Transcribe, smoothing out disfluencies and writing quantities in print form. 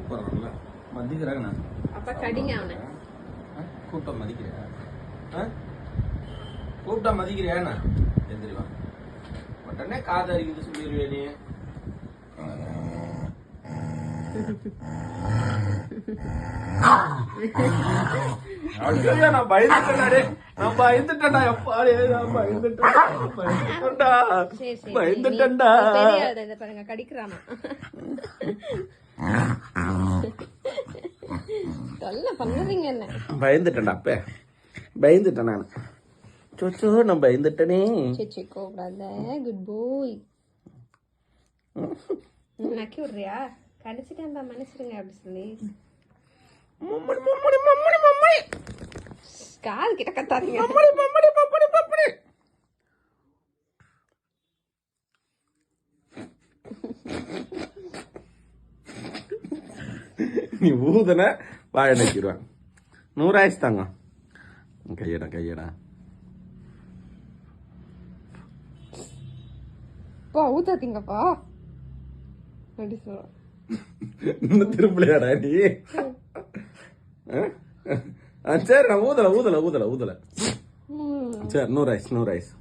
கூப்பிடுறோம்ல மதிக்கிறாங்கண்ணா. அப்ப கடிங்க அவனை. கூப்பிட்டா மதிக்கிறியா? கூப்பிட்டா மதிக்கிறியாண்ணா? எந்திரிவா உடனே காது அரிக்குது சொல்லிடுவே நீ. நான் பயந்துட்டேன்டா. நான் பயந்துட்டேன்டா. எப்பாடி நான் பயந்துட்டேன்டா. பயந்துட்டேன்டா. பாருங்க கடிக்கிறானா. தொல்லை பண்ணுறீங்க என்ன? பயந்துட்டேன்டா. அப்ப பயந்துட்டேன் நான். சோச்சோ நான் பயந்துட்டேனே. சேச்சி கூப்பிடாத. குட் பாய். நக்கி விடுறியா? கடிச்சிட்டேன்பா மனுஷருங்க அப்படி சொல்லி காது கிட்ட கத்தாதீங்க. நீ ஊதுன வாழ நக்கிடுவேன். 100 ஆயிடுச்சு தாங்க. கையடா கையடா. பா ஊத்தாதீங்கப்பா அப்படி சொல்ல. இன்னும் திரும்பலையாடா நீ? சரி நான் ஊதல ஊதல ஊதல ஊதல. சரி 100 ஆயிடுச்சு 100 ஆயிடுச்சு.